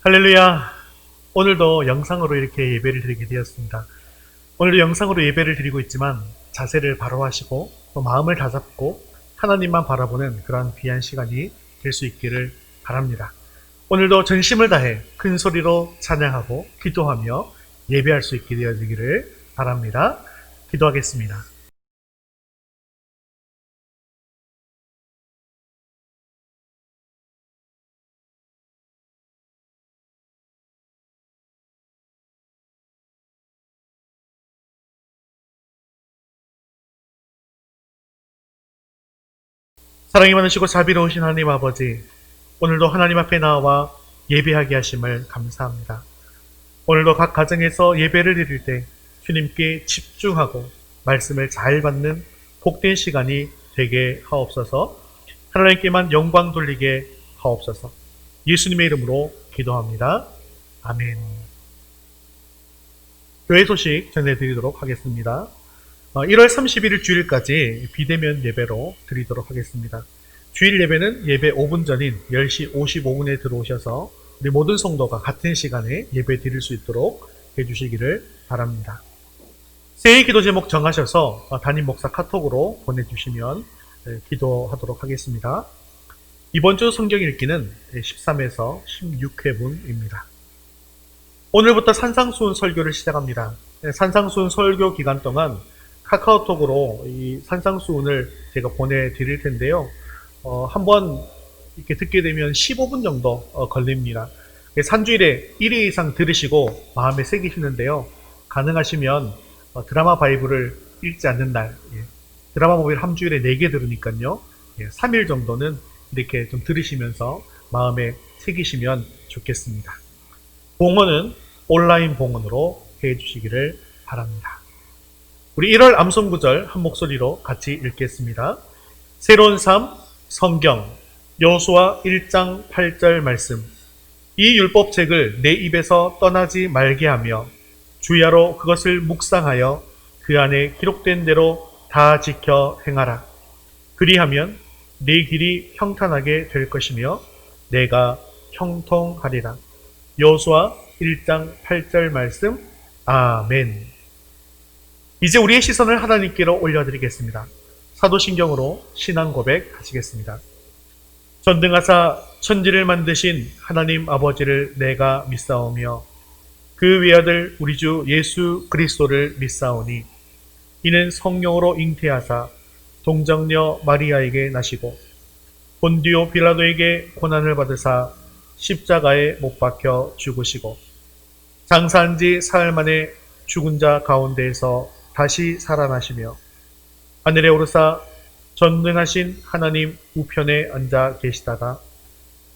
할렐루야! 오늘도 영상으로 이렇게 예배를 드리게 되었습니다. 오늘도 영상으로 예배를 드리고 있지만 자세를 바로 하시고 또 마음을 다잡고 하나님만 바라보는 그런 귀한 시간이 될 수 있기를 바랍니다. 오늘도 전심을 다해 큰 소리로 찬양하고 기도하며 예배할 수 있게 되어지기를 바랍니다. 기도하겠습니다. 사랑이 많으시고 자비로우신 하나님 아버지, 오늘도 하나님 앞에 나와 예배하게 하심을 감사합니다. 오늘도 각 가정에서 예배를 드릴 때 주님께 집중하고 말씀을 잘 받는 복된 시간이 되게 하옵소서. 하나님께만 영광 돌리게 하옵소서. 예수님의 이름으로 기도합니다. 아멘. 교회 소식 전해드리도록 하겠습니다. 1월 31일 주일까지 비대면 예배로 드리도록 하겠습니다. 주일 예배는 예배 5분 전인 10시 55분에 들어오셔서 우리 모든 성도가 같은 시간에 예배 드릴 수 있도록 해주시기를 바랍니다. 새해 기도 제목 정하셔서 담임 목사 카톡으로 보내주시면 기도하도록 하겠습니다. 이번 주 성경 읽기는 13에서 16회분입니다. 오늘부터 산상수훈 설교를 시작합니다. 산상수훈 설교 기간 동안 카카오톡으로 이 산상수훈을 제가 보내드릴 텐데요. 한번 이렇게 듣게 되면 15분 정도 걸립니다. 산주일에 1회 이상 들으시고 마음에 새기시는데요. 가능하시면 드라마 바이블을 읽지 않는 날, 드라마 바이블 한 주일에 4개 들으니까요. 3일 정도는 이렇게 좀 들으시면서 마음에 새기시면 좋겠습니다. 봉헌은 온라인 봉헌으로 해주시기를 바랍니다. 우리 1월 암송구절 한 목소리로 같이 읽겠습니다. 새로운 삶 성경 여호수아 1장 8절 말씀. 이 율법책을 내 입에서 떠나지 말게 하며 주야로 그것을 묵상하여 그 안에 기록된 대로 다 지켜 행하라. 그리하면 네 길이 평탄하게 될 것이며 내가 형통하리라. 여호수아 1장 8절 말씀. 아멘. 이제 우리의 시선을 하나님께로 올려드리겠습니다. 사도신경으로 신앙 고백 하시겠습니다. 전등하사 천지를 만드신 하나님 아버지를 내가 믿사오며 그 외아들 우리 주 예수 그리스도를 믿사오니 이는 성령으로 잉태하사 동정녀 마리아에게 나시고 본디오 빌라도에게 고난을 받으사 십자가에 못 박혀 죽으시고 장사한 지 사흘 만에 죽은 자 가운데에서 다시 살아나시며 하늘에 오르사 전능하신 하나님 우편에 앉아 계시다가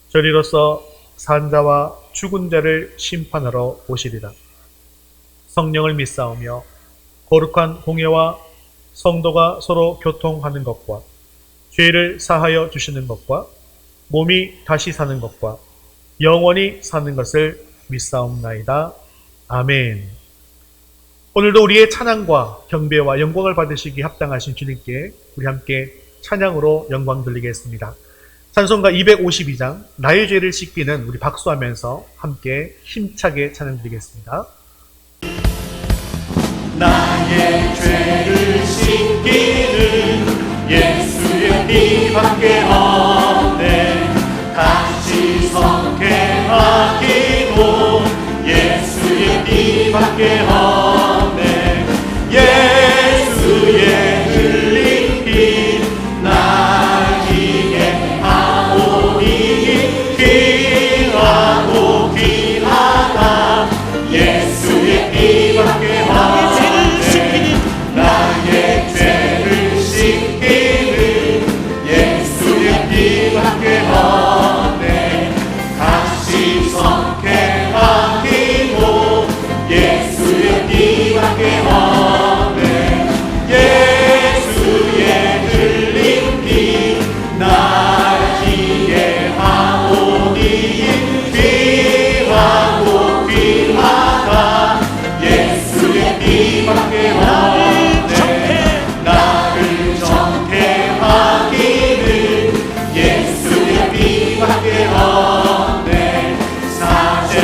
저리로서 산 자와 죽은 자를 심판하러 오시리라. 성령을 믿사오며 거룩한 공예와 성도가 서로 교통하는 것과 죄를 사하여 주시는 것과 몸이 다시 사는 것과 영원히 사는 것을 믿사옵나이다. 아멘. 오늘도 우리의 찬양과 경배와 영광을 받으시기 합당하신 주님께 우리 함께 찬양으로 영광 돌리겠습니다. 찬송가 252장 나의 죄를 씻기는 우리 박수하면서 함께 힘차게 찬양 드리겠습니다. 나의 죄를 씻기는 예수의 피밖에 없네. 다시 성쾌하기도 예수의 피밖에 없네. 예수의 흘린 피 날 기게 하오니 귀하고 귀하다. 예수의 피밖에 없네. 나의 죄를 씻기는 예수의 피밖에 없네. 다시 성쾌하기도 예수의 피밖에 없네. 사제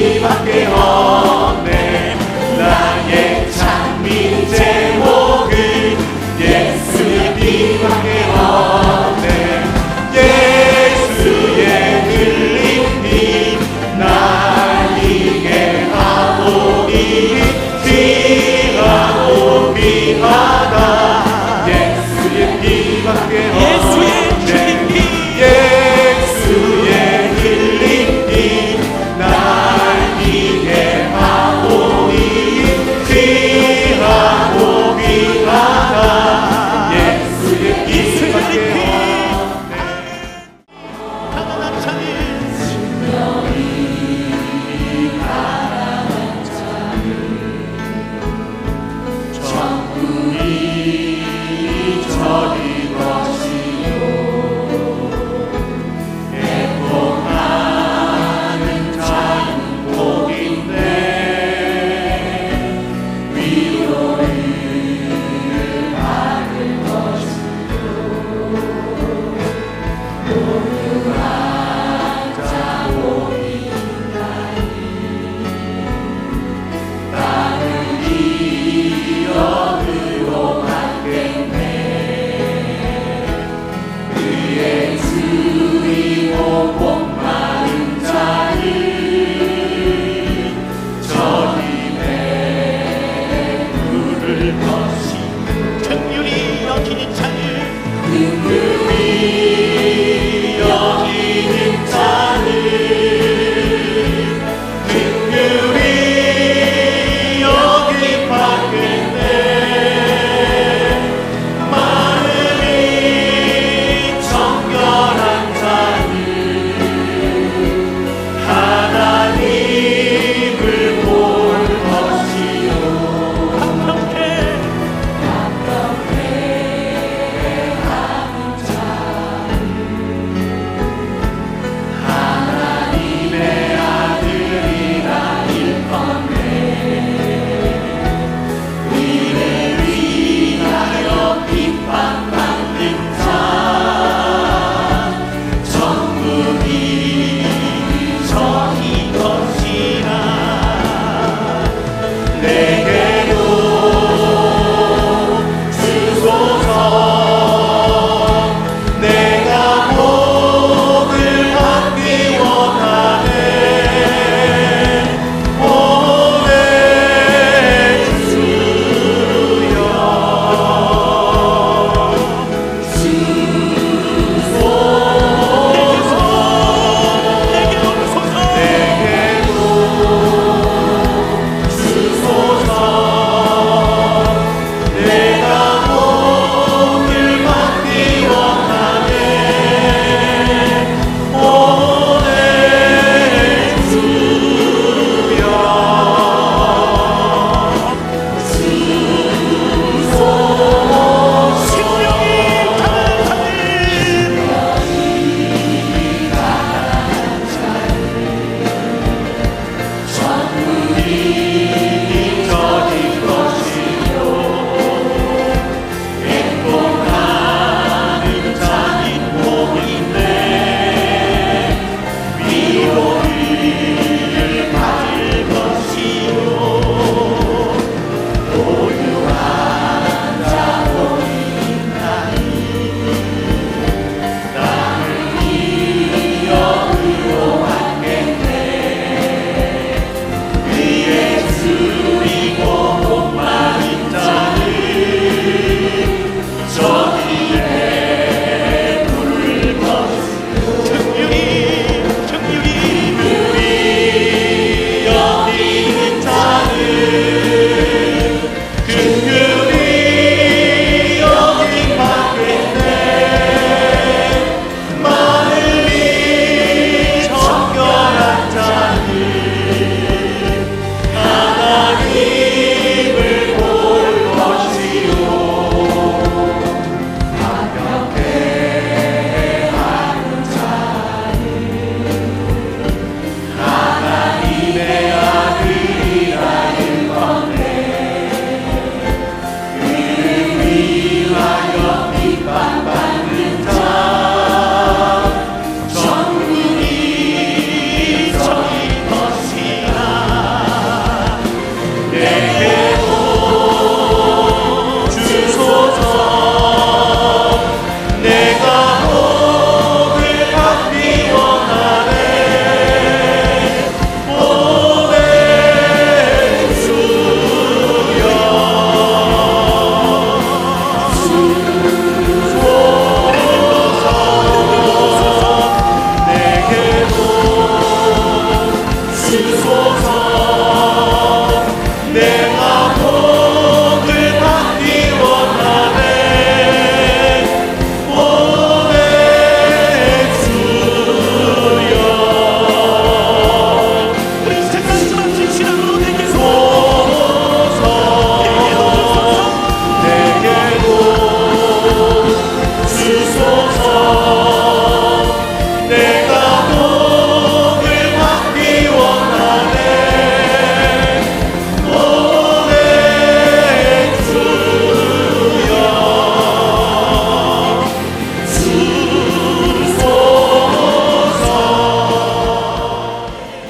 피밖에 없네. 나의 찬미 제목은 예수의 피밖에 없네. 예수의 흘린 피 날 이게 하오니 귀하오 귀하다. 예수의 피밖에 없네. 예수의 흘린 피 날 이게 하오니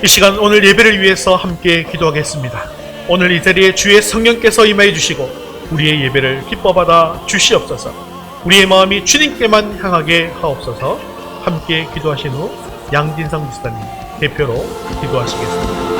이 시간 오늘 예배를 위해서 함께 기도하겠습니다. 오늘 이 자리에 주의 성령께서 임하여 주시고 우리의 예배를 기뻐 받아 주시옵소서. 우리의 마음이 주님께만 향하게 하옵소서. 함께 기도하신 후 양진성 목사님 대표로 기도하시겠습니다.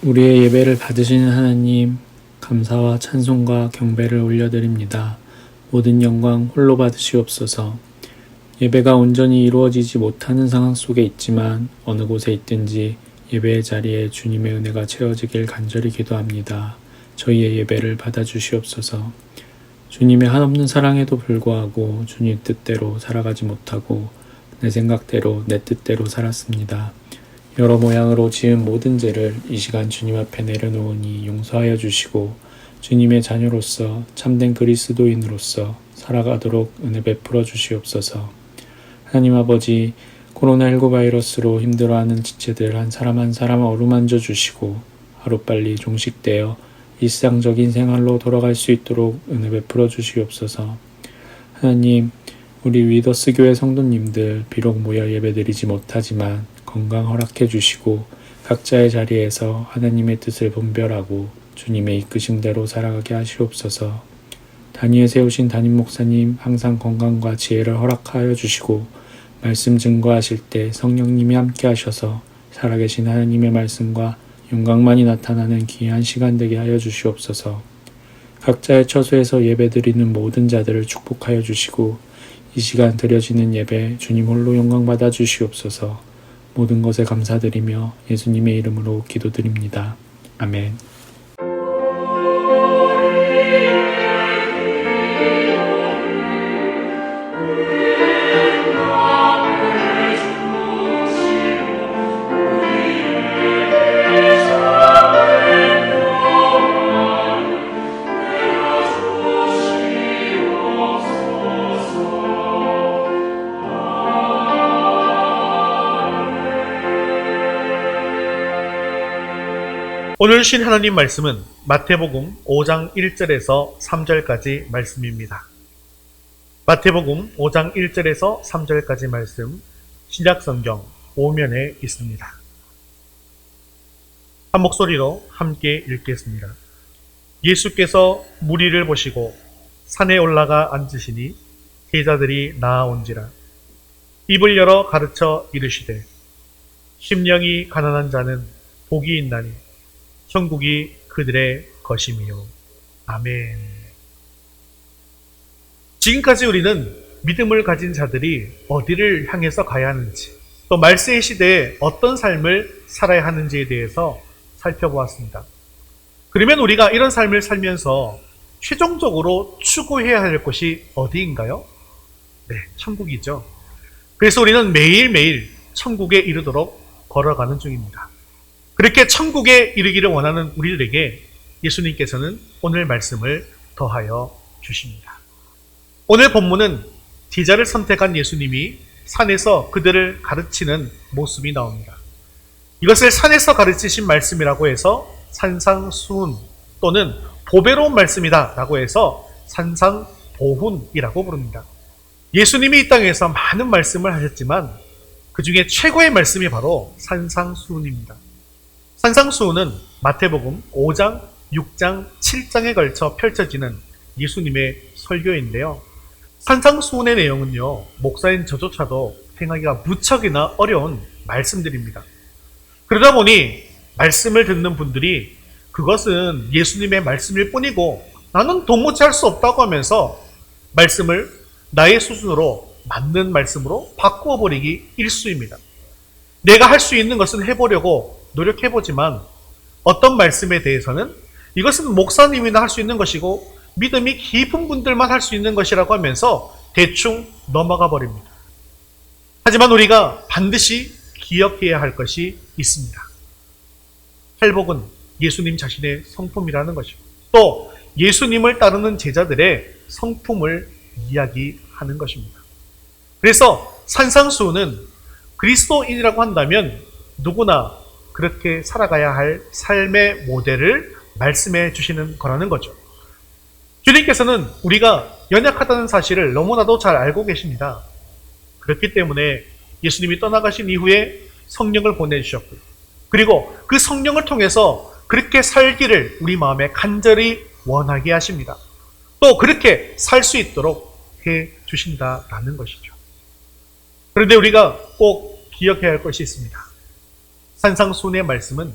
우리의 예배를 받으시는 하나님, 감사와 찬송과 경배를 올려드립니다. 모든 영광 홀로 받으시옵소서. 예배가 온전히 이루어지지 못하는 상황 속에 있지만 어느 곳에 있든지 예배의 자리에 주님의 은혜가 채워지길 간절히 기도합니다. 저희의 예배를 받아주시옵소서. 주님의 한없는 사랑에도 불구하고 주님 뜻대로 살아가지 못하고 내 생각대로 내 뜻대로 살았습니다. 여러 모양으로 지은 모든 죄를 이 시간 주님 앞에 내려놓으니 용서하여 주시고 주님의 자녀로서 참된 그리스도인으로서 살아가도록 은혜 베풀어 주시옵소서. 하나님 아버지, 코로나19 바이러스로 힘들어하는 지체들 한 사람 한 사람 어루만져 주시고 하루빨리 종식되어 일상적인 생활로 돌아갈 수 있도록 은혜 베풀어 주시옵소서. 하나님, 우리 위더스 교회 성도님들 비록 모여 예배드리지 못하지만 건강 허락해 주시고 각자의 자리에서 하나님의 뜻을 분별하고 주님의 이끄심대로 살아가게 하시옵소서. 단위에 세우신 담임 목사님 항상 건강과 지혜를 허락하여 주시고 말씀 증거하실 때 성령님이 함께 하셔서 살아계신 하나님의 말씀과 영광만이 나타나는 귀한 시간 되게 하여 주시옵소서. 각자의 처소에서 예배드리는 모든 자들을 축복하여 주시고 이 시간 드려지는 예배 주님 홀로 영광 받아 주시옵소서. 모든 것에 감사드리며 예수님의 이름으로 기도드립니다. 아멘. 오늘 신 하나님 말씀은 마태복음 5장 1절에서 3절까지 말씀입니다. 마태복음 5장 1절에서 3절까지 말씀, 신약성경 5면에 있습니다. 한 목소리로 함께 읽겠습니다. 예수께서 무리를 보시고 산에 올라가 앉으시니 제자들이 나아온지라. 입을 열어 가르쳐 이르시되 심령이 가난한 자는 복이 있나니 천국이 그들의 것임이요. 아멘. 지금까지 우리는 믿음을 가진 자들이 어디를 향해서 가야 하는지, 또 말세의 시대에 어떤 삶을 살아야 하는지에 대해서 살펴보았습니다. 그러면 우리가 이런 삶을 살면서 최종적으로 추구해야 할 곳이 어디인가요? 네, 천국이죠. 그래서 우리는 매일매일 천국에 이르도록 걸어가는 중입니다. 그렇게 천국에 이르기를 원하는 우리들에게 예수님께서는 오늘 말씀을 더하여 주십니다. 오늘 본문은 제자를 선택한 예수님이 산에서 그들을 가르치는 모습이 나옵니다. 이것을 산에서 가르치신 말씀이라고 해서 산상수훈 또는 보배로운 말씀이다 라고 해서 산상보훈이라고 부릅니다. 예수님이 이 땅에서 많은 말씀을 하셨지만 그 중에 최고의 말씀이 바로 산상수훈입니다. 산상수훈은 마태복음 5장, 6장, 7장에 걸쳐 펼쳐지는 예수님의 설교인데요. 산상수훈의 내용은요, 목사인 저조차도 행하기가 무척이나 어려운 말씀들입니다. 그러다 보니 말씀을 듣는 분들이 그것은 예수님의 말씀일 뿐이고 나는 도무지 할 수 없다고 하면서 말씀을 나의 수준으로 맞는 말씀으로 바꾸어 버리기 일쑤입니다. 내가 할 수 있는 것은 해보려고 노력해보지만 어떤 말씀에 대해서는 이것은 목사님이나 할 수 있는 것이고 믿음이 깊은 분들만 할 수 있는 것이라고 하면서 대충 넘어가 버립니다. 하지만 우리가 반드시 기억해야 할 것이 있습니다. 팔복은 예수님 자신의 성품이라는 것이고 또 예수님을 따르는 제자들의 성품을 이야기하는 것입니다. 그래서 산상수훈은 그리스도인이라고 한다면 누구나 그렇게 살아가야 할 삶의 모델을 말씀해 주시는 거라는 거죠. 주님께서는 우리가 연약하다는 사실을 너무나도 잘 알고 계십니다. 그렇기 때문에 예수님이 떠나가신 이후에 성령을 보내주셨고 그리고 그 성령을 통해서 그렇게 살기를 우리 마음에 간절히 원하게 하십니다. 또 그렇게 살 수 있도록 해 주신다라는 것이죠. 그런데 우리가 꼭 기억해야 할 것이 있습니다. 산상수훈의 말씀은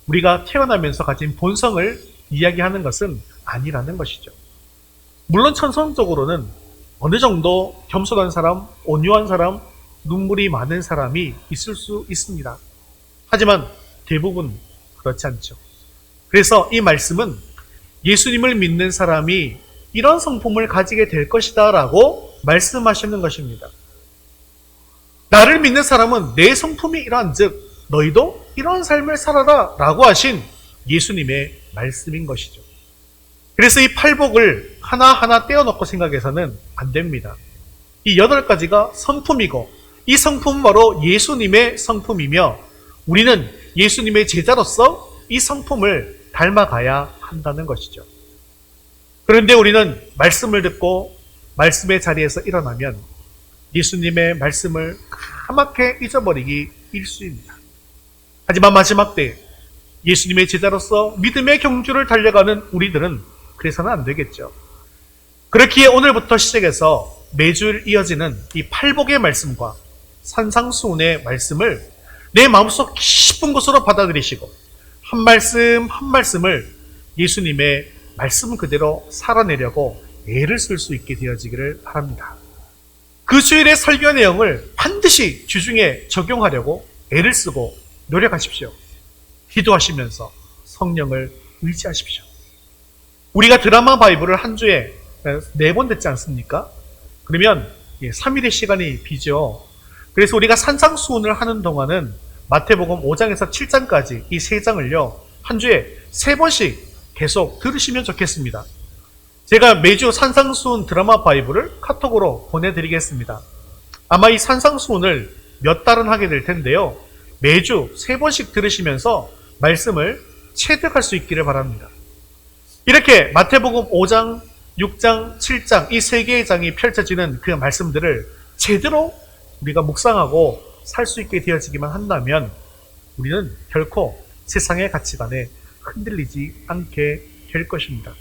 우리가 태어나면서 가진 본성을 이야기하는 것은 아니라는 것이죠. 물론 천성적으로는 어느 정도 겸손한 사람, 온유한 사람, 눈물이 많은 사람이 있을 수 있습니다. 하지만 대부분 그렇지 않죠. 그래서 이 말씀은 예수님을 믿는 사람이 이런 성품을 가지게 될 것이다 라고 말씀하시는 것입니다. 나를 믿는 사람은 내 성품이 이러한 즉 너희도 이런 삶을 살아라 라고 하신 예수님의 말씀인 것이죠. 그래서 이 팔복을 하나하나 떼어놓고 생각해서는 안 됩니다. 이 8가지가 성품이고 이 성품은 바로 예수님의 성품이며 우리는 예수님의 제자로서 이 성품을 닮아가야 한다는 것이죠. 그런데 우리는 말씀을 듣고 말씀의 자리에서 일어나면 예수님의 말씀을 까맣게 잊어버리기 일쑤입니다. 하지만 마지막 때 예수님의 제자로서 믿음의 경주를 달려가는 우리들은 그래서는 안 되겠죠. 그렇기에 오늘부터 시작해서 매주 이어지는 이 팔복의 말씀과 산상수훈의 말씀을 내 마음속 깊은 곳으로 받아들이시고 한 말씀 한 말씀을 예수님의 말씀 그대로 살아내려고 애를 쓸 수 있게 되어지기를 바랍니다. 그 주일의 설교 내용을 반드시 주중에 적용하려고 애를 쓰고 노력하십시오. 기도하시면서 성령을 의지하십시오. 우리가 드라마 바이블을 한 주에 4번 듣지 않습니까? 그러면 3일의 시간이 비죠. 그래서 우리가 산상수훈을 하는 동안은 마태복음 5장에서 7장까지 이 3장을요 한 주에 3번씩 계속 들으시면 좋겠습니다. 제가 매주 산상수훈 드라마 바이블을 카톡으로 보내드리겠습니다. 아마 이 산상수훈을 몇 달은 하게 될 텐데요. 매주 3번씩 들으시면서 말씀을 체득할 수 있기를 바랍니다. 이렇게 마태복음 5장, 6장, 7장 이 3개의 장이 펼쳐지는 그 말씀들을 제대로 우리가 묵상하고 살 수 있게 되어지기만 한다면 우리는 결코 세상의 가치관에 흔들리지 않게 될 것입니다.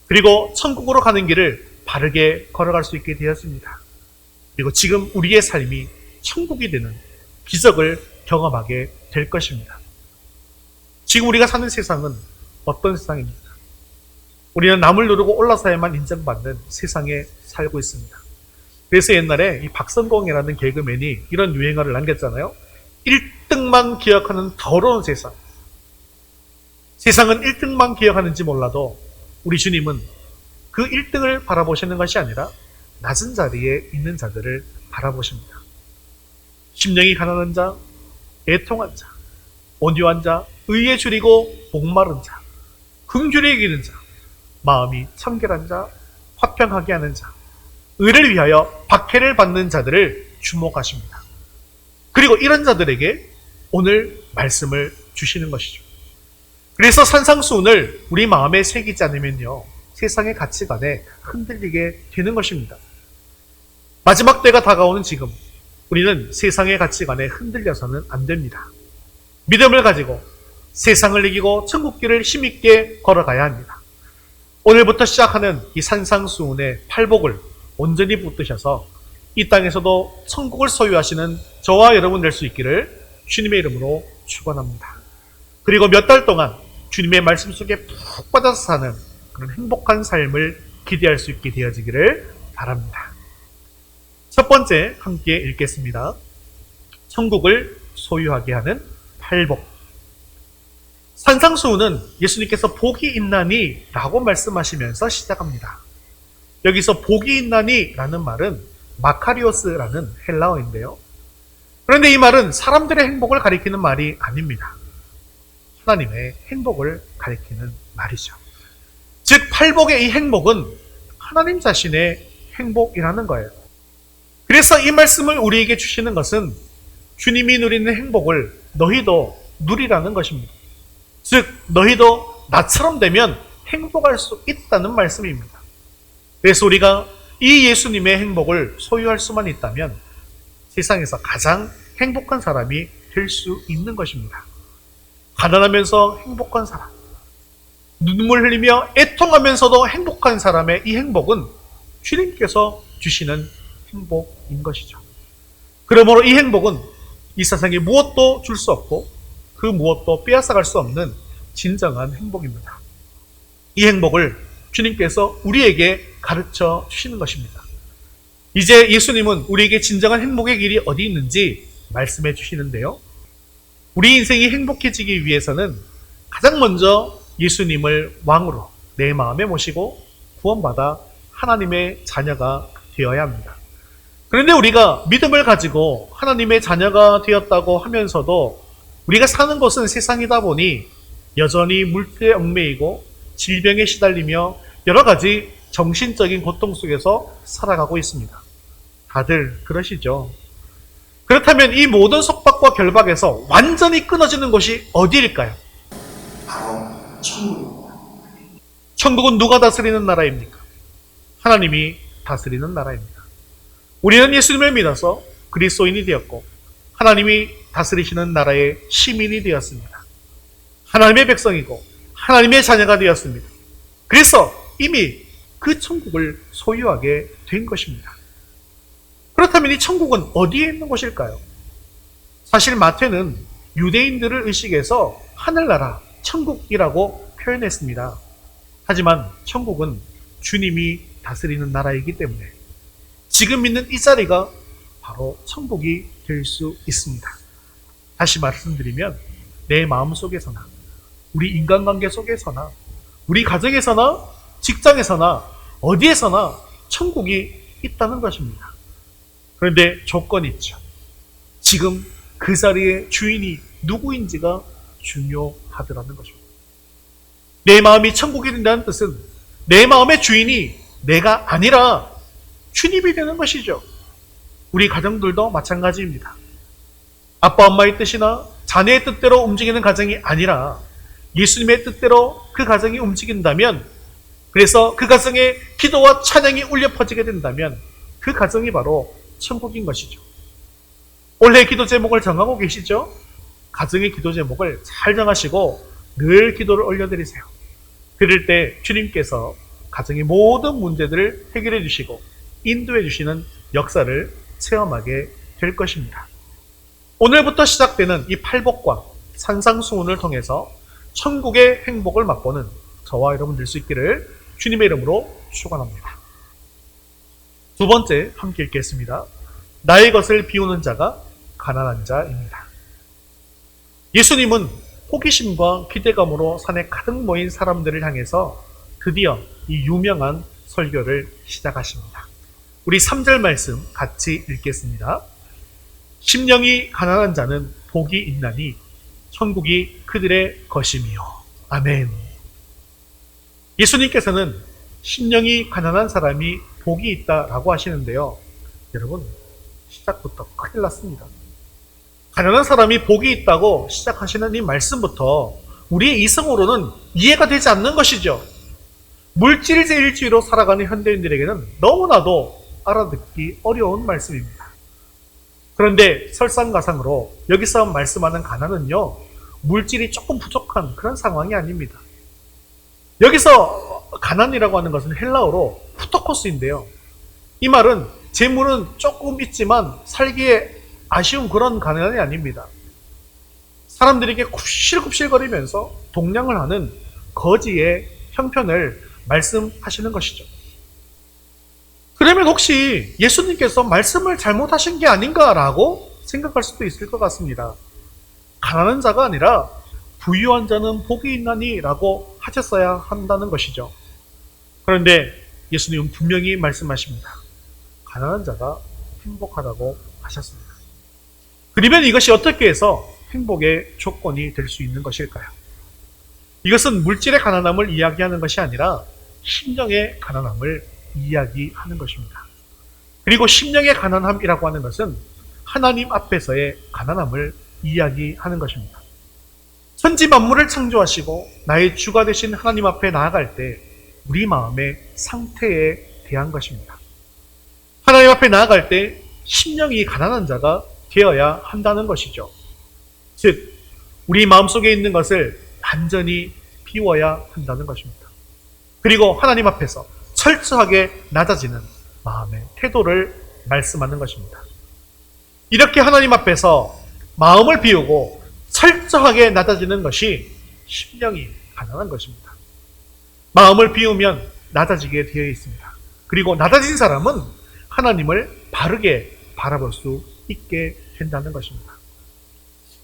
그리고 천국으로 가는 길을 바르게 걸어갈 수 있게 되었습니다. 그리고 지금 우리의 삶이 천국이 되는 기적을 경험하게 될 것입니다. 지금 우리가 사는 세상은 어떤 세상입니까? 우리는 남을 누르고 올라서야만 인정받는 세상에 살고 있습니다. 그래서 옛날에 이 박성공이라는 개그맨이 이런 유행어를 남겼잖아요. 1등만 기억하는 더러운 세상. 세상은 1등만 기억하는지 몰라도 우리 주님은 그 1등을 바라보시는 것이 아니라 낮은 자리에 있는 자들을 바라보십니다. 심령이 가난한 자, 애통한 자, 온유한 자, 의에 줄이고 목마른 자, 긍휼히 여기는 자, 마음이 청결한 자, 화평하게 하는 자, 의를 위하여 박해를 받는 자들을 주목하십니다. 그리고 이런 자들에게 오늘 말씀을 주시는 것이죠. 그래서 산상수훈을 우리 마음에 새기지 않으면요 세상의 가치관에 흔들리게 되는 것입니다. 마지막 때가 다가오는 지금 우리는 세상의 가치관에 흔들려서는 안 됩니다. 믿음을 가지고 세상을 이기고 천국길을 힘있게 걸어가야 합니다. 오늘부터 시작하는 이 산상수훈의 팔복을 온전히 붙드셔서 이 땅에서도 천국을 소유하시는 저와 여러분 될 수 있기를 주님의 이름으로 축원합니다. 그리고 몇 달 동안 주님의 말씀 속에 푹 빠져서 사는 그런 행복한 삶을 기대할 수 있게 되어지기를 바랍니다. 첫 번째 함께 읽겠습니다. 천국을 소유하게 하는 팔복. 산상수훈은 예수님께서 복이 있나니 라고 말씀하시면서 시작합니다. 여기서 복이 있나니 라는 말은 마카리오스라는 헬라어인데요. 그런데 이 말은 사람들의 행복을 가리키는 말이 아닙니다. 하나님의 행복을 가리키는 말이죠. 즉 팔복의 이 행복은 하나님 자신의 행복이라는 거예요. 그래서 이 말씀을 우리에게 주시는 것은 주님이 누리는 행복을 너희도 누리라는 것입니다. 즉 너희도 나처럼 되면 행복할 수 있다는 말씀입니다. 그래서 우리가 이 예수님의 행복을 소유할 수만 있다면 세상에서 가장 행복한 사람이 될 수 있는 것입니다. 가난하면서 행복한 사람, 눈물 흘리며 애통하면서도 행복한 사람의 이 행복은 주님께서 주시는 행복인 것이죠. 그러므로 이 행복은 이 세상에 무엇도 줄 수 없고 그 무엇도 빼앗아갈 수 없는 진정한 행복입니다. 이 행복을 주님께서 우리에게 가르쳐 주시는 것입니다. 이제 예수님은 우리에게 진정한 행복의 길이 어디 있는지 말씀해 주시는데요. 우리 인생이 행복해지기 위해서는 가장 먼저 예수님을 왕으로 내 마음에 모시고 구원받아 하나님의 자녀가 되어야 합니다. 그런데 우리가 믿음을 가지고 하나님의 자녀가 되었다고 하면서도 우리가 사는 곳은 세상이다 보니 여전히 물질에 얽매이고 질병에 시달리며 여러 가지 정신적인 고통 속에서 살아가고 있습니다. 다들 그러시죠? 그렇다면 이 모든 속박과 결박에서 완전히 끊어지는 곳이 어디일까요? 바로 천국입니다. 천국은 누가 다스리는 나라입니까? 하나님이 다스리는 나라입니다. 우리는 예수님을 믿어서 그리스도인이 되었고 하나님이 다스리시는 나라의 시민이 되었습니다. 하나님의 백성이고 하나님의 자녀가 되었습니다. 그래서 이미 그 천국을 소유하게 된 것입니다. 그렇다면 이 천국은 어디에 있는 곳일까요? 사실 마태는 유대인들을 의식해서 하늘나라, 천국이라고 표현했습니다. 하지만 천국은 주님이 다스리는 나라이기 때문에 지금 있는 이 자리가 바로 천국이 될 수 있습니다. 다시 말씀드리면 내 마음 속에서나 우리 인간관계 속에서나 우리 가정에서나 직장에서나 어디에서나 천국이 있다는 것입니다. 그런데 조건이 있죠. 지금 그 자리의 주인이 누구인지가 중요하더라는 것입니다. 내 마음이 천국이 된다는 뜻은 내 마음의 주인이 내가 아니라 주님이 되는 것이죠. 우리 가정들도 마찬가지입니다. 아빠 엄마의 뜻이나 자녀의 뜻대로 움직이는 가정이 아니라 예수님의 뜻대로 그 가정이 움직인다면, 그래서 그 가정에 기도와 찬양이 울려 퍼지게 된다면 그 가정이 바로 천국인 것이죠. 올해 기도 제목을 정하고 계시죠? 가정의 기도 제목을 잘 정하시고 늘 기도를 올려드리세요. 그럴 때 주님께서 가정의 모든 문제들을 해결해 주시고 인도해 주시는 역사를 체험하게 될 것입니다. 오늘부터 시작되는 이 팔복과 산상수훈을 통해서 천국의 행복을 맛보는 저와 여러분 될 수 있기를 주님의 이름으로 축원합니다. 두 번째 함께 읽겠습니다. 나의 것을 비우는 자가 가난한 자입니다. 예수님은 호기심과 기대감으로 산에 가득 모인 사람들을 향해서 드디어 이 유명한 설교를 시작하십니다. 우리 3절 말씀 같이 읽겠습니다. 심령이 가난한 자는 복이 있나니 천국이 그들의 것이며. 아멘. 예수님께서는 심령이 가난한 사람이 복이 있다라고 하시는데요. 여러분, 시작부터 큰일 났습니다. 가난한 사람이 복이 있다고 시작하시는 이 말씀부터 우리의 이성으로는 이해가 되지 않는 것이죠. 물질제일주의로 살아가는 현대인들에게는 너무나도 알아듣기 어려운 말씀입니다. 그런데 설상가상으로 여기서 말씀하는 가난은요, 물질이 조금 부족한 그런 상황이 아닙니다. 여기서 가난이라고 하는 것은 헬라어로 후토코스인데요. 이 말은 재물은 조금 있지만 살기에 아쉬운 그런 가난이 아닙니다. 사람들에게 굽실굽실거리면서 동냥을 하는 거지의 형편을 말씀하시는 것이죠. 그러면 혹시 예수님께서 말씀을 잘못하신 게 아닌가라고 생각할 수도 있을 것 같습니다. 가난한 자가 아니라 부유한 자는 복이 있나니 라고 하셨어야 한다는 것이죠. 그런데 예수님은 분명히 말씀하십니다. 가난한 자가 행복하다고 하셨습니다. 그러면 이것이 어떻게 해서 행복의 조건이 될 수 있는 것일까요? 이것은 물질의 가난함을 이야기하는 것이 아니라 심령의 가난함을 이야기하는 것입니다. 그리고 심령의 가난함이라고 하는 것은 하나님 앞에서의 가난함을 이야기하는 것입니다. 천지 만물을 창조하시고 나의 주가 되신 하나님 앞에 나아갈 때 우리 마음의 상태에 대한 것입니다. 하나님 앞에 나아갈 때 심령이 가난한 자가 되어야 한다는 것이죠. 즉, 우리 마음속에 있는 것을 완전히 비워야 한다는 것입니다. 그리고 하나님 앞에서 철저하게 낮아지는 마음의 태도를 말씀하는 것입니다. 이렇게 하나님 앞에서 마음을 비우고 철저하게 낮아지는 것이 심령이 가난한 것입니다. 마음을 비우면 낮아지게 되어 있습니다. 그리고 낮아진 사람은 하나님을 바르게 바라볼 수 있게 된다는 것입니다.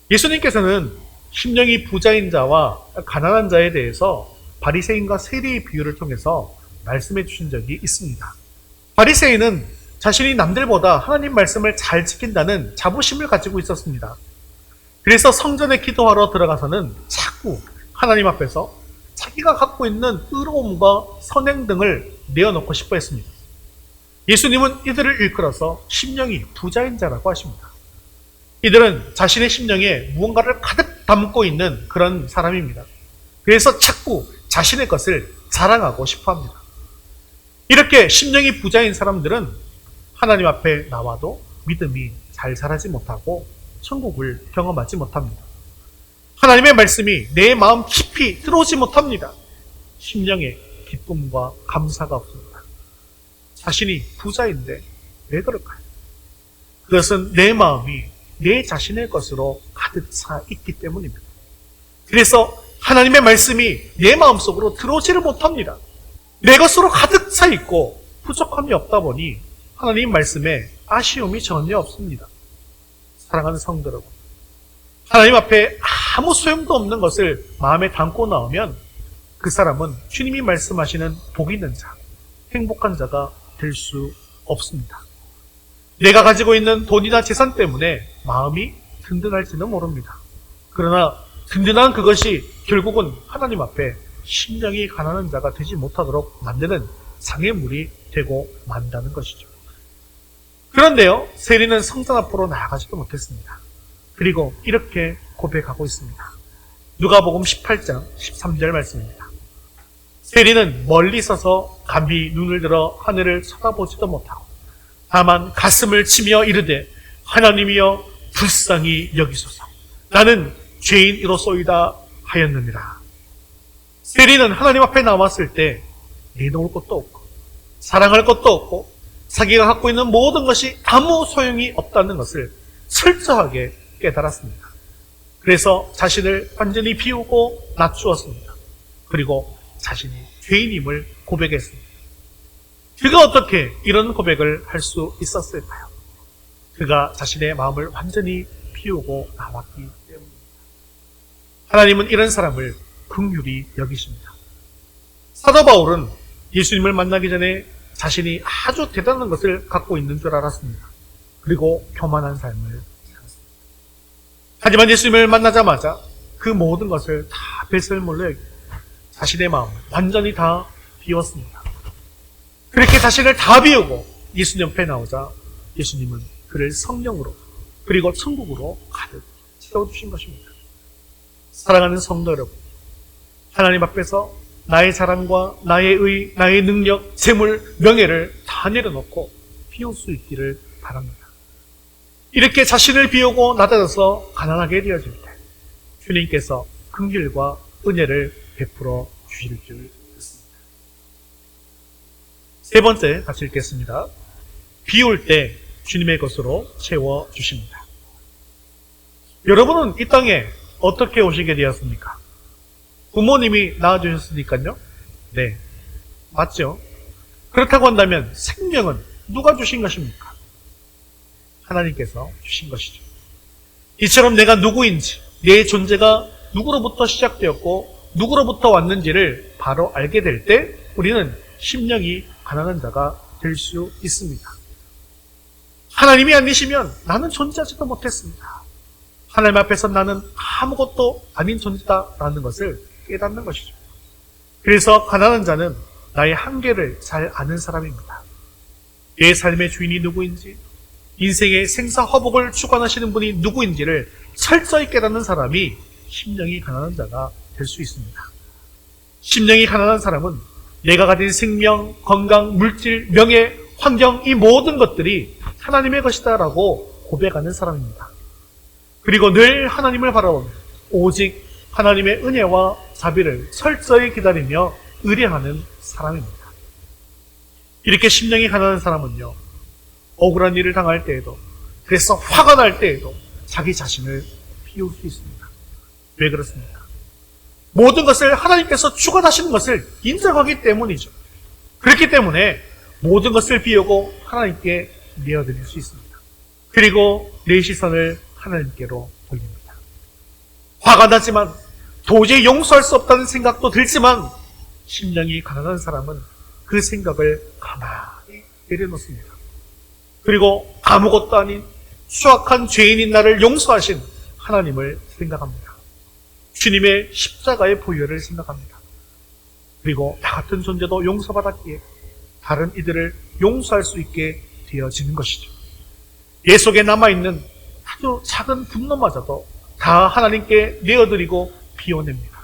예수님께서는 심령이 부자인 자와 가난한 자에 대해서 바리새인과 세리의 비유를 통해서 말씀해 주신 적이 있습니다. 바리새인은 자신이 남들보다 하나님 말씀을 잘 지킨다는 자부심을 가지고 있었습니다. 그래서 성전에 기도하러 들어가서는 자꾸 하나님 앞에서 자기가 갖고 있는 의로움과 선행 등을 내어놓고 싶어 했습니다. 예수님은 이들을 일컬어서 심령이 부자인 자라고 하십니다. 이들은 자신의 심령에 무언가를 가득 담고 있는 그런 사람입니다. 그래서 자꾸 자신의 것을 자랑하고 싶어 합니다. 이렇게 심령이 부자인 사람들은 하나님 앞에 나와도 믿음이 잘 자라지 못하고 천국을 경험하지 못합니다. 하나님의 말씀이 내 마음 깊이 들어오지 못합니다. 심령에 기쁨과 감사가 없습니다. 자신이 부자인데 왜 그럴까요? 그것은 내 마음이 내 자신의 것으로 가득 차 있기 때문입니다. 그래서 하나님의 말씀이 내 마음속으로 들어오지를 못합니다. 내 것으로 가득 차 있고 부족함이 없다 보니 하나님 말씀에 아쉬움이 전혀 없습니다. 사랑하는 성도 여러분, 하나님 앞에 아무 소용도 없는 것을 마음에 담고 나오면 그 사람은 주님이 말씀하시는 복 있는 자, 행복한 자가 될 수 없습니다. 내가 가지고 있는 돈이나 재산 때문에 마음이 든든할지는 모릅니다. 그러나 든든한 그것이 결국은 하나님 앞에 심령이 가난한 자가 되지 못하도록 만드는 장애물이 되고 만다는 것이죠. 그런데요, 세리는 성전 앞으로 나아가지도 못했습니다. 그리고 이렇게 고백하고 있습니다. 누가복음 18장 13절 말씀입니다. 세리는 멀리 서서 감히 눈을 들어 하늘을 쳐다보지도 못하고 다만 가슴을 치며 이르되 하나님이여 불쌍히 여기소서 나는 죄인이로소이다 하였느니라. 세리는 하나님 앞에 나왔을 때 내놓을 것도 없고 사랑할 것도 없고 자기가 갖고 있는 모든 것이 아무 소용이 없다는 것을 철저하게 깨달았습니다. 그래서 자신을 완전히 비우고 낮추었습니다. 그리고 자신이 죄인임을 고백했습니다. 그가 어떻게 이런 고백을 할 수 있었을까요? 그가 자신의 마음을 완전히 비우고 나왔기 때문입니다. 하나님은 이런 사람을 긍휼히 여기십니다. 사도 바울은 예수님을 만나기 전에 자신이 아주 대단한 것을 갖고 있는 줄 알았습니다. 그리고 교만한 삶을 살았습니다. 하지만 예수님을 만나자마자 그 모든 것을 다 배설물로 여기고 자신의 마음을 완전히 다 비웠습니다. 그렇게 자신을 다 비우고 예수님 옆에 나오자 예수님은 그를 성령으로 그리고 천국으로 가득 채워주신 것입니다. 사랑하는 성도 여러분, 하나님 앞에서 나의 자랑과 나의 의, 나의 능력, 재물, 명예를 다 내려놓고 비울 수 있기를 바랍니다. 이렇게 자신을 비우고 낮아져서 가난하게 되어질 때 주님께서 긍휼과 은혜를 베풀어 주실 줄 믿습니다. 세 번째 같이 읽겠습니다. 비울 때 주님의 것으로 채워주십니다. 여러분은 이 땅에 어떻게 오시게 되었습니까? 부모님이 낳아주셨으니까요? 네, 맞죠? 그렇다고 한다면 생명은 누가 주신 것입니까? 하나님께서 주신 것이죠. 이처럼 내가 누구인지, 내 존재가 누구로부터 시작되었고 누구로부터 왔는지를 바로 알게 될 때 우리는 심령이 가난한 자가 될 수 있습니다. 하나님이 아니시면 나는 존재하지도 못했습니다. 하나님 앞에서 나는 아무것도 아닌 존재다라는 것을 깨닫는 것이죠. 그래서 가난한 자는 나의 한계를 잘 아는 사람입니다. 내 삶의 주인이 누구인지, 인생의 생사화복을 주관하시는 분이 누구인지를 철저히 깨닫는 사람이 심령이 가난한 자가 될 수 있습니다. 심령이 가난한 사람은 내가 가진 생명, 건강, 물질, 명예, 환경 이 모든 것들이 하나님의 것이다라고 고백하는 사람입니다. 그리고 늘 하나님을 바라보며 오직 하나님의 은혜와 자비를 철저히 기다리며 의뢰하는 사람입니다. 이렇게 심령이 가난한 사람은요, 억울한 일을 당할 때에도, 그래서 화가 날 때에도 자기 자신을 비울 수 있습니다. 왜 그렇습니까? 모든 것을 하나님께서 주관하시는 것을 인정하기 때문이죠. 그렇기 때문에 모든 것을 비우고 하나님께 내어드릴 수 있습니다. 그리고 내 시선을 하나님께로 돌립니다. 화가 나지만 도저히 용서할 수 없다는 생각도 들지만 심령이 가난한 사람은 그 생각을 가만히 내려놓습니다. 그리고 아무것도 아닌 수악한 죄인인 나를 용서하신 하나님을 생각합니다. 주님의 십자가의 보혈을 생각합니다. 그리고 나 같은 존재도 용서받았기에 다른 이들을 용서할 수 있게 되어지는 것이죠. 내 속에 남아있는 아주 작은 분노마저도 다 하나님께 내어드리고 비워냅니다.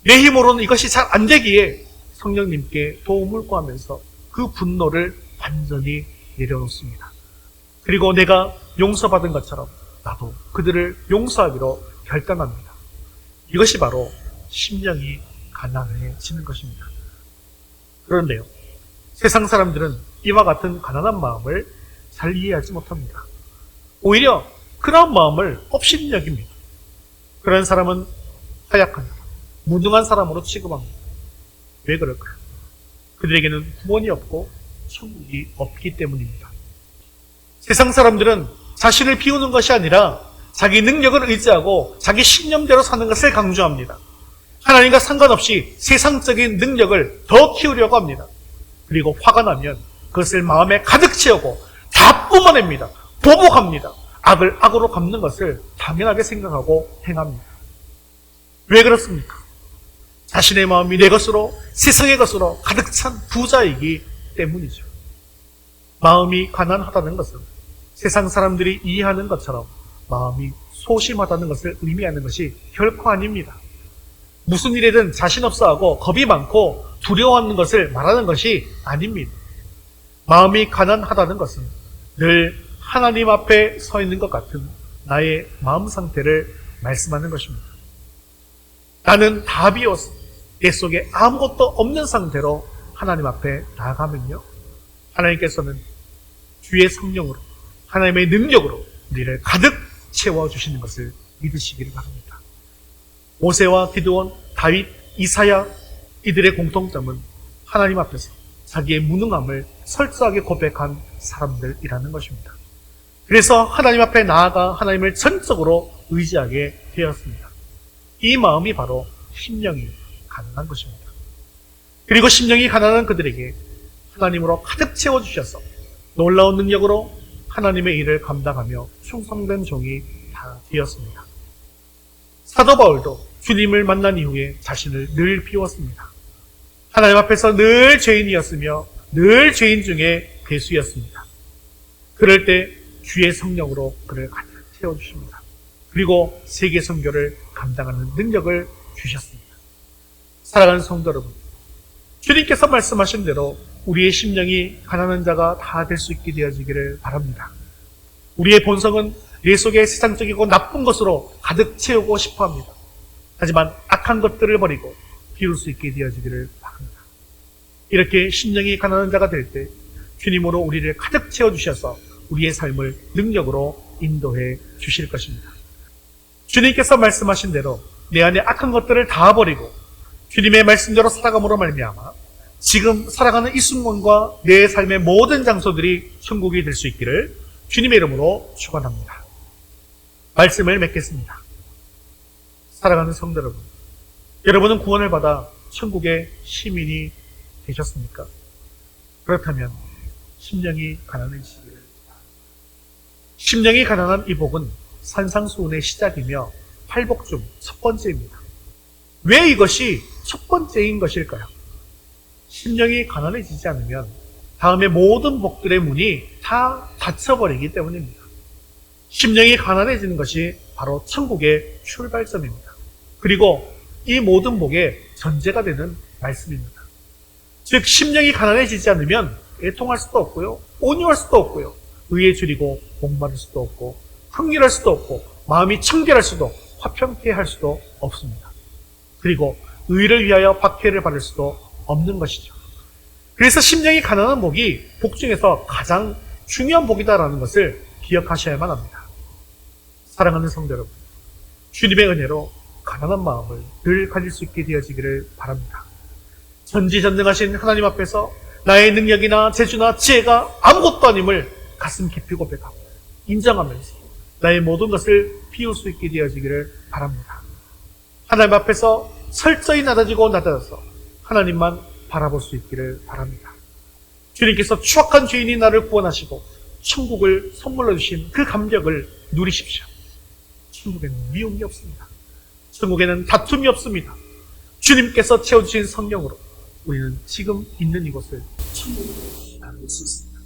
내 힘으로는 이것이 잘 안 되기에 성령님께 도움을 구하면서 그 분노를 완전히 내려놓습니다. 그리고 내가 용서받은 것처럼 나도 그들을 용서하기로 결단합니다. 이것이 바로 심령이 가난해지는 것입니다. 그런데요, 세상 사람들은 이와 같은 가난한 마음을 잘 이해하지 못합니다. 오히려 그런 마음을 업신여깁니다. 그런 사람은 허약한 사람, 무능한 사람으로 취급합니다. 왜 그럴까요? 그들에게는 구원이 없고 천국이 없기 때문입니다. 세상 사람들은 자신을 비우는 것이 아니라 자기 능력을 의지하고 자기 신념대로 사는 것을 강조합니다. 하나님과 상관없이 세상적인 능력을 더 키우려고 합니다. 그리고 화가 나면 그것을 마음에 가득 채우고 다 뿜어냅니다. 보복합니다. 악을 악으로 갚는 것을 당연하게 생각하고 행합니다. 왜 그렇습니까? 자신의 마음이 내 것으로, 세상의 것으로 가득 찬 부자이기 때문이죠. 마음이 가난하다는 것은 세상 사람들이 이해하는 것처럼 마음이 소심하다는 것을 의미하는 것이 결코 아닙니다. 무슨 일에든 자신 없어하고 겁이 많고 두려워하는 것을 말하는 것이 아닙니다. 마음이 가난하다는 것은 늘 하나님 앞에 서 있는 것 같은 나의 마음 상태를 말씀하는 것입니다. 나는 다 비워서 내 속에 아무것도 없는 상태로 하나님 앞에 나아가면요, 하나님께서는 주의 성령으로, 하나님의 능력으로 우리를 가득 채워주시는 것을 믿으시기를 바랍니다. 모세와 기드온, 다윗, 이사야, 이들의 공통점은 하나님 앞에서 자기의 무능함을 철저하게 고백한 사람들이라는 것입니다. 그래서 하나님 앞에 나아가 하나님을 전적으로 의지하게 되었습니다. 이 마음이 바로 심령이 가난한 것입니다. 그리고 심령이 가난한 그들에게 하나님으로 가득 채워주셔서 놀라운 능력으로 하나님의 일을 감당하며 충성된 종이 다 되었습니다. 사도 바울도 주님을 만난 이후에 자신을 늘 비웠습니다. 하나님 앞에서 늘 죄인이었으며 늘 죄인 중에 괴수였습니다. 그럴 때 주의 성령으로 그를 가득 채워주십니다. 그리고 세계 선교를 감당하는 능력을 주셨습니다. 사랑하는 성도 여러분, 주님께서 말씀하신 대로 우리의 심령이 가난한 자가 다 될 수 있게 되어지기를 바랍니다. 우리의 본성은 내 속에 세상적이고 나쁜 것으로 가득 채우고 싶어 합니다. 하지만 악한 것들을 버리고 비울 수 있게 되어지기를 바랍니다. 이렇게 심령이 가난한 자가 될 때 주님으로 우리를 가득 채워주셔서 우리의 삶을 능력으로 인도해 주실 것입니다. 주님께서 말씀하신 대로 내 안에 악한 것들을 다 버리고 주님의 말씀대로 살아감으로 말미암아 지금 살아가는 이 순간과 내 삶의 모든 장소들이 천국이 될 수 있기를 주님의 이름으로 축원합니다. 말씀을 맺겠습니다. 사랑하는 성도 여러분, 여러분은 구원을 받아 천국의 시민이 되셨습니까? 그렇다면 심령이 가난해지기를 바랍니다. 심령이 가난한 이 복은 산상수훈의 시작이며 팔복 중 첫 번째입니다. 왜 이것이 첫 번째인 것일까요? 심령이 가난해지지 않으면 다음에 모든 복들의 문이 다 닫혀버리기 때문입니다. 심령이 가난해지는 것이 바로 천국의 출발점입니다. 그리고 이 모든 복의 전제가 되는 말씀입니다. 즉 심령이 가난해지지 않으면 애통할 수도 없고요, 온유할 수도 없고요, 의에 줄이고 목마를 수도 없고, 흥일할 수도 없고, 마음이 청결할 수도, 화평케 할 수도 없습니다. 그리고 의를 위하여 박해를 받을 수도 없는 것이죠. 그래서 심령이 가난한 복이 복 중에서 가장 중요한 복이다라는 것을 기억하셔야만 합니다. 사랑하는 성도 여러분, 주님의 은혜로 가난한 마음을 늘 가질 수 있게 되어지기를 바랍니다. 전지전능하신 하나님 앞에서 나의 능력이나 재주나 지혜가 아무것도 아님을 가슴 깊이 고백하고 인정하면서 나의 모든 것을 비울 수 있게 되어지기를 바랍니다. 하나님 앞에서 철저히 낮아져서 하나님만 바라볼 수 있기를 바랍니다. 주님께서 추악한 죄인이 나를 구원하시고 천국을 선물로 주신 그 감격을 누리십시오. 천국에는 미움이 없습니다. 천국에는 다툼이 없습니다. 주님께서 채워주신 성령으로 우리는 지금 있는 이곳을 천국으로 나눌 수 있습니다.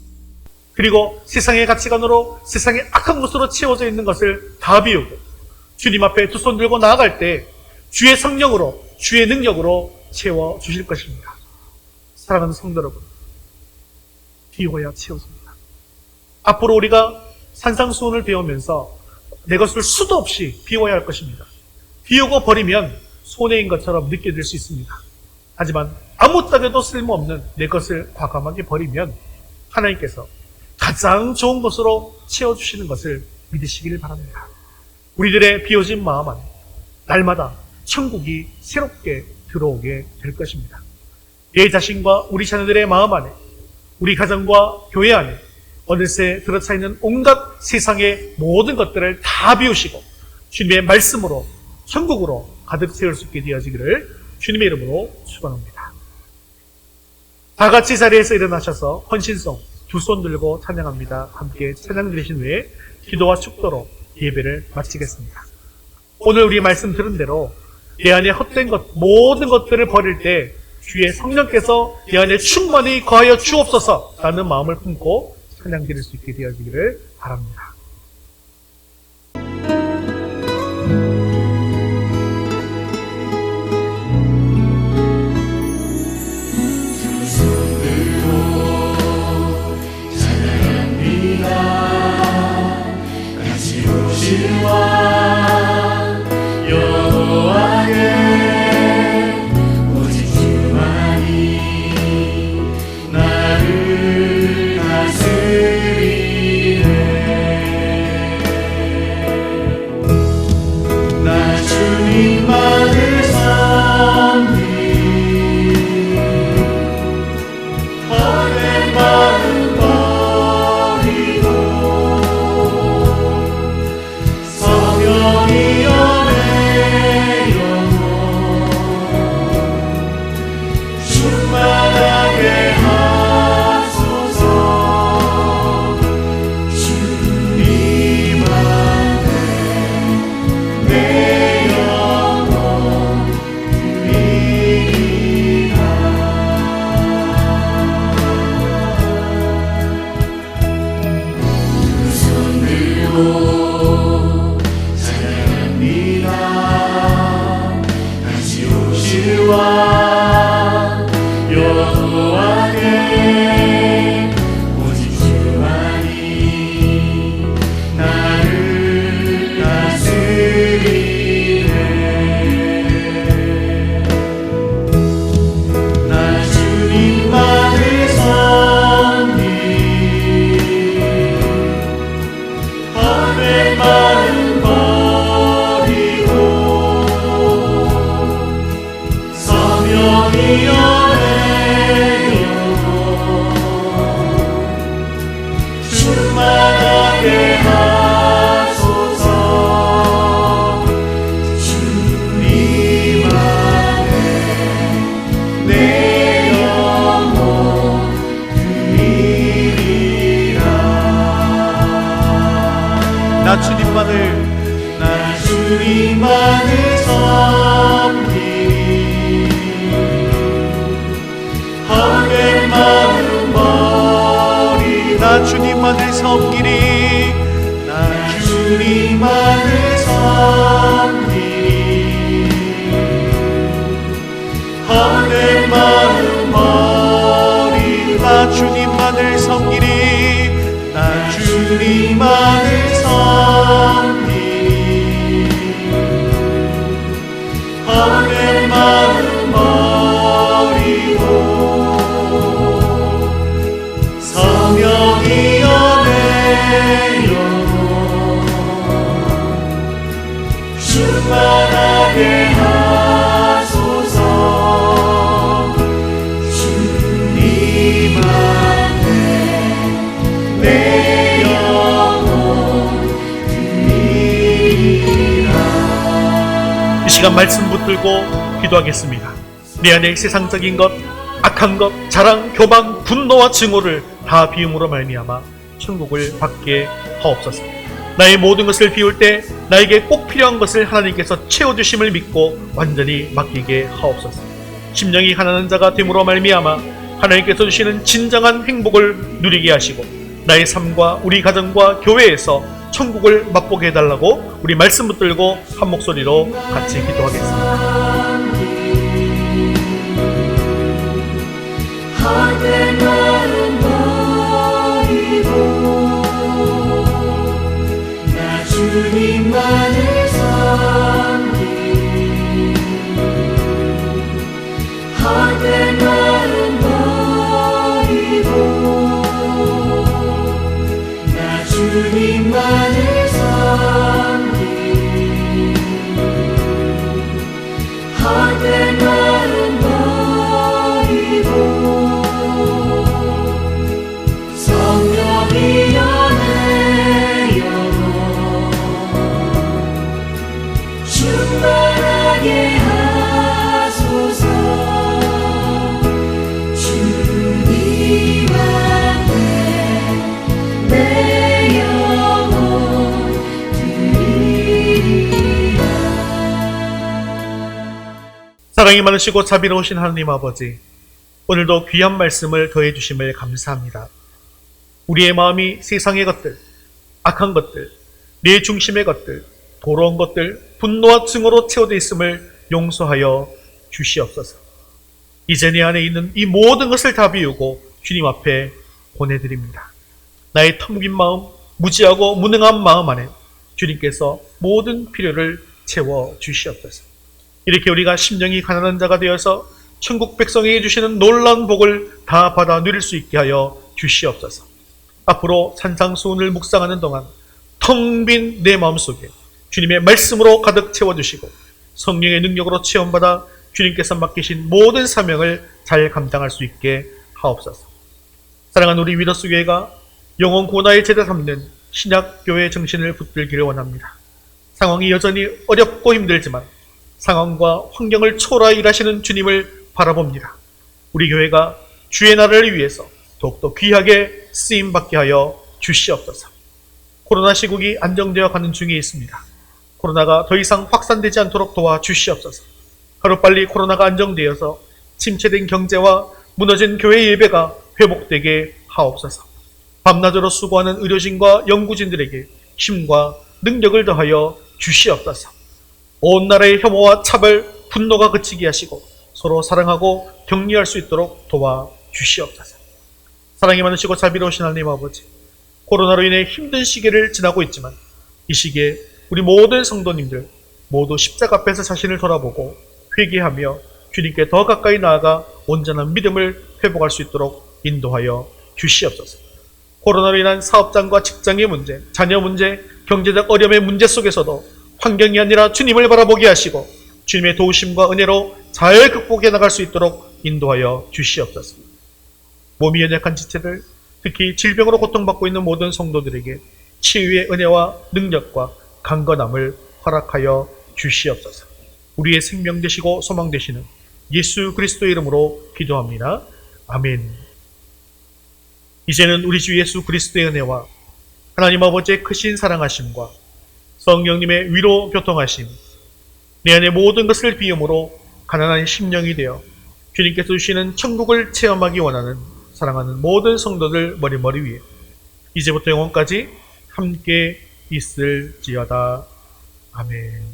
그리고 세상의 가치관으로 세상의 악한 것으로 채워져 있는 것을 다 비우고 주님 앞에 두 손 들고 나아갈 때 주의 성령으로, 주의 능력으로 채워주실 것입니다. 사랑하는 성도 여러분, 비워야 채워집니다. 앞으로 우리가 산상수훈을 배우면서 내 것을 수도 없이 비워야 할 것입니다. 비우고 버리면 손해인 것처럼 느껴질 수 있습니다. 하지만 아무짝에도 쓸모없는 내 것을 과감하게 버리면 하나님께서 가장 좋은 것으로 채워주시는 것을 믿으시기를 바랍니다. 우리들의 비워진 마음 안에 날마다 천국이 새롭게 들어오게 될 것입니다. 내 자신과 우리 자녀들의 마음 안에, 우리 가정과 교회 안에 어느새 들어차있는 온갖 세상의 모든 것들을 다 비우시고 주님의 말씀으로 천국으로 가득 채울 수 있게 되어지기를 주님의 이름으로 축원합니다. 다 같이 자리에서 일어나셔서 헌신송 두 손 들고 찬양합니다. 함께 찬양 드리신 후에 기도와 축도로 예배를 마치겠습니다. 오늘 우리 말씀 들은 대로 내 안에 헛된 것, 모든 것들을 버릴 때 주의 성령께서 내 안에 충만히 거하여 주옵소서 라는 마음을 품고 찬양 드릴 수 있게 되어지기를 바랍니다. 충만하게 하소서. 주 주님만을 섬기리. 나 주님만을 섬기리. 내 마음 머리 나 주님만을 섬기리. 나 주님만을 섬기리. 내 마음 머리로 성령이여 내 영혼 충만하게 하소서. 주님 안에 내 영혼 드리라. 이 시간 말씀 붙들고 기도하겠습니다. 내 안에 세상적인 것, 악한 것, 자랑, 교만, 분노와 증오를 다 비움으로 말미암아 천국을 받게 하옵소서. 나의 모든 것을 비울 때 나에게 꼭 필요한 것을 하나님께서 채워주심을 믿고 완전히 맡기게 하옵소서. 심령이 가난한 자가 됨으로 말미암아 하나님께서 주시는 진정한 행복을 누리게 하시고 나의 삶과 우리 가정과 교회에서 천국을 맛보게 해달라고 우리 말씀 붙들고 한 목소리로 같이 기도하겠습니다. 내 마음 버리고 나 주님만을 섬기리. 내 마음 버리고 나 주님만을 섬기리. 내 마음 버리고 성령이여 내 영혼 충만하게 하소서. 주님 안에 내 영혼 드리라. 사랑이 많으시고 자비로우신 하나님 아버지, 오늘도 귀한 말씀을 더해 주심을 감사합니다. 우리의 마음이 세상의 것들, 악한 것들, 내 중심의 것들, 더러운 것들, 분노와 증오로 채워져 있음을 용서하여 주시옵소서. 이제 내 안에 있는 이 모든 것을 다 비우고 주님 앞에 보내드립니다. 나의 텅 빈 마음, 무지하고 무능한 마음 안에 주님께서 모든 필요를 채워 주시옵소서. 이렇게 우리가 심령이 가난한 자가 되어서 천국 백성에게 주시는 놀라운 복을 다 받아 누릴 수 있게 하여 주시옵소서. 앞으로 산상수훈을 묵상하는 동안 텅 빈 내 마음속에 주님의 말씀으로 가득 채워주시고 성령의 능력으로 체험받아 주님께서 맡기신 모든 사명을 잘 감당할 수 있게 하옵소서. 사랑하는 우리 위더스 교회가 영혼 고나의 제자 삼는 신약교회 정신을 붙들기를 원합니다. 상황이 여전히 어렵고 힘들지만 상황과 환경을 초월하여 일하시는 주님을 바라봅니다. 우리 교회가 주의 나라를 위해서 더욱더 귀하게 쓰임받게 하여 주시옵소서. 코로나 시국이 안정되어 가는 중에 있습니다. 코로나가 더 이상 확산되지 않도록 도와주시옵소서. 하루빨리 코로나가 안정되어서 침체된 경제와 무너진 교회 예배가 회복되게 하옵소서. 밤낮으로 수고하는 의료진과 연구진들에게 힘과 능력을 더하여 주시옵소서. 온 나라의 혐오와 차별, 분노가 그치게 하시고 서로 사랑하고 격려할 수 있도록 도와주시옵소서. 사랑이 많으시고 자비로우신 하나님 아버지, 코로나로 인해 힘든 시기를 지나고 있지만 이 시기에 우리 모든 성도님들 모두 십자가 앞에서 자신을 돌아보고 회개하며 주님께 더 가까이 나아가 온전한 믿음을 회복할 수 있도록 인도하여 주시옵소서. 코로나로 인한 사업장과 직장의 문제, 자녀 문제, 경제적 어려움의 문제 속에서도 환경이 아니라 주님을 바라보게 하시고 주님의 도우심과 은혜로 잘 극복해 나갈 수 있도록 인도하여 주시옵소서. 몸이 연약한 지체들, 특히 질병으로 고통받고 있는 모든 성도들에게 치유의 은혜와 능력과 강건함을 허락하여 주시옵소서. 우리의 생명 되시고 소망 되시는 예수 그리스도의 이름으로 기도합니다. 아멘. 이제는 우리 주 예수 그리스도의 은혜와 하나님 아버지의 크신 사랑하심과 성령님의 위로 교통하심, 내 안의 모든 것을 비움으로 가난한 심령이 되어 주님께서 주시는 천국을 체험하기 원하는 사랑하는 모든 성도들 머리머리 위에 이제부터 영원까지 함께 있을지어다. 아멘.